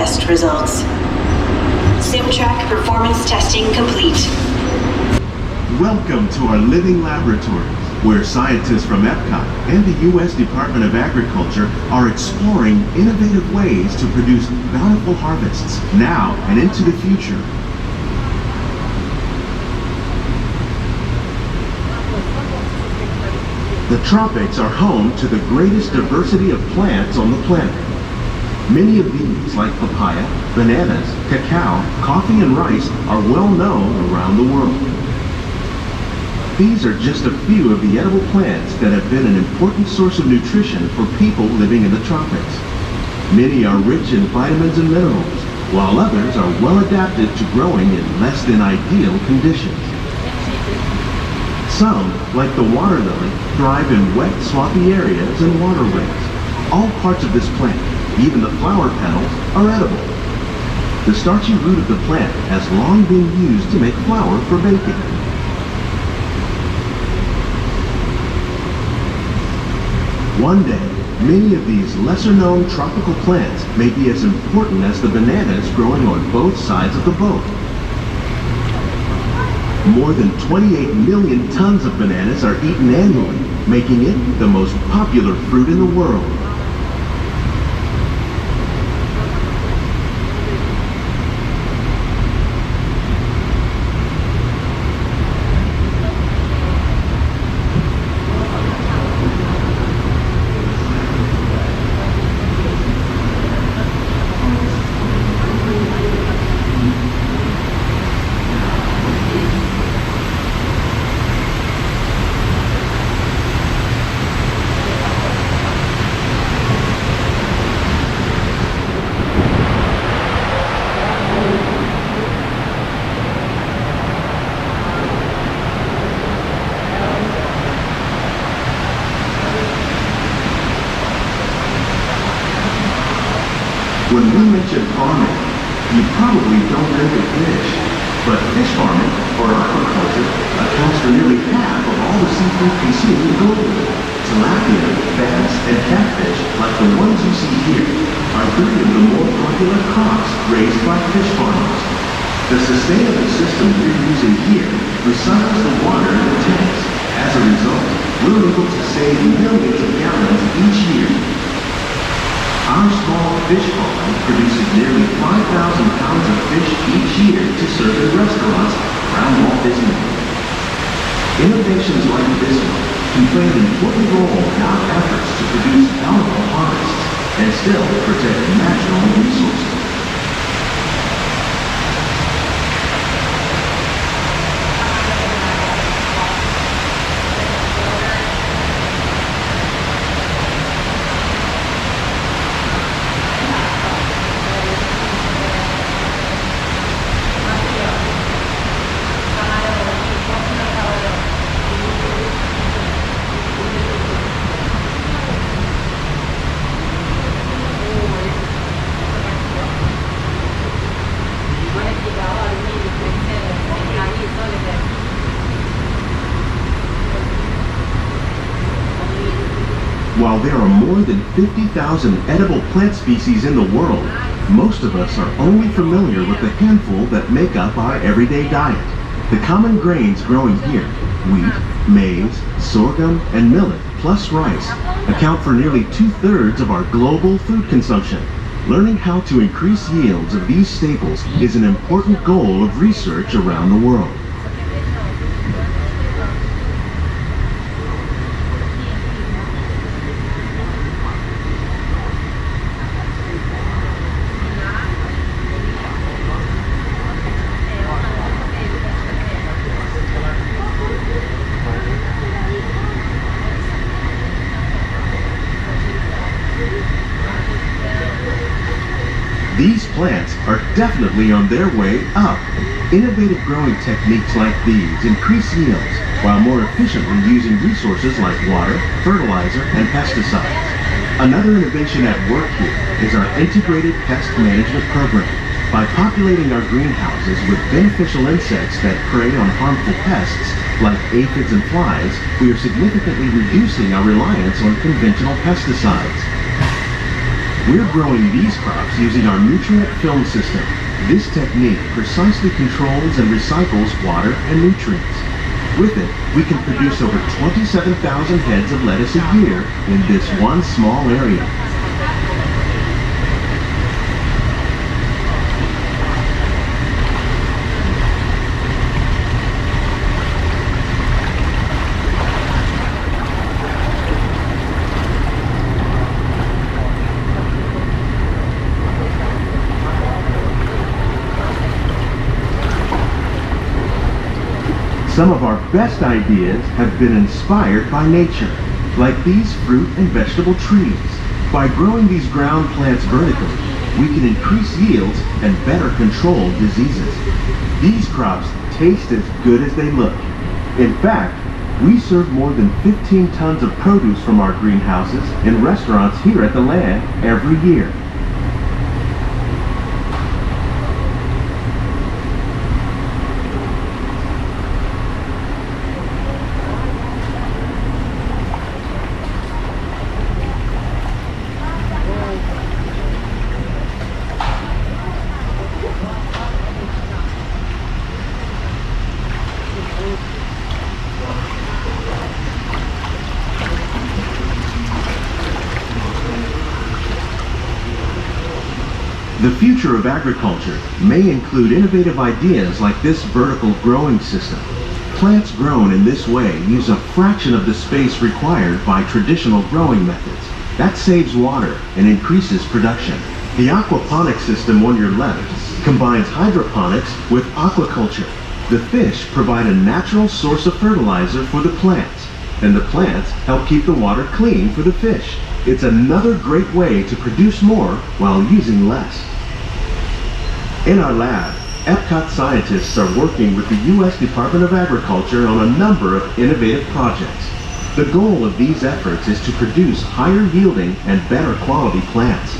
test results. SimTrack performance testing complete. Welcome to our living laboratories, where scientists from EPCOT and the U.S. Department of Agriculture are exploring innovative ways to produce bountiful harvests now and into the future. The tropics are home to the greatest diversity of plants on the planet. Many of these, like papaya, bananas, cacao, coffee, and rice, are well known around the world. These are just a few of the edible plants that have been an important source of nutrition for people living in the tropics. Many are rich in vitamins and minerals, while others are well adapted to growing in less than ideal conditions. Some, like the water lily, thrive in wet, swampy areas and waterways. All parts of this plant, even the flower petals, are edible. The starchy root of the plant has long been used to make flour for baking. One day, many of these lesser-known tropical plants may be as important as the bananas growing on both sides of the boat. More than 28 million tons of bananas are eaten annually, making it the most popular fruit in the world. When we mention farming, you probably don't think of fish. But fish farming, or aquaculture, accounts for nearly half of all the seafood consumed globally. Tilapia, bass, and catfish, like the ones you see here, are three of the more popular crops raised by fish farmers. The sustainable system we're using here recycles the water in the tanks. As a result, we're able to save millions of gallons each year. Our small fish farm produces nearly 5,000 pounds of fish each year to serve in restaurants around Walt Disney World. Innovations like this one can play an important role in our efforts to produce bountiful harvests and still protect natural resources. While there are more than 50,000 edible plant species in the world, most of us are only familiar with the handful that make up our everyday diet. The common grains growing here, wheat, maize, sorghum, and millet, plus rice, account for nearly 2/3 of our global food consumption. Learning how to increase yields of these staples is an important goal of research around the world. These plants are definitely on their way up. Innovative growing techniques like these increase yields while more efficiently using resources like water, fertilizer, and pesticides. Another innovation at work here is our integrated pest management program. By populating our greenhouses with beneficial insects that prey on harmful pests like aphids and flies, we are significantly reducing our reliance on conventional pesticides. We're growing these crops using our nutrient film system. This technique precisely controls and recycles water and nutrients. With it, we can produce over 27,000 heads of lettuce a year in this one small area. Some of our best ideas have been inspired by nature, like these fruit and vegetable trees. By growing these ground plants vertically, we can increase yields and better control diseases. These crops taste as good as they look. In fact, we serve more than 15 tons of produce from our greenhouses in restaurants here at the land every year. The future of agriculture may include innovative ideas like this vertical growing system. Plants grown in this way use a fraction of the space required by traditional growing methods. That saves water and increases production. The aquaponics system on your left combines hydroponics with aquaculture. The fish provide a natural source of fertilizer for the plants, and the plants help keep the water clean for the fish. It's another great way to produce more while using less. In our lab, EPCOT scientists are working with the U.S. Department of Agriculture on a number of innovative projects. The goal of these efforts is to produce higher yielding and better quality plants.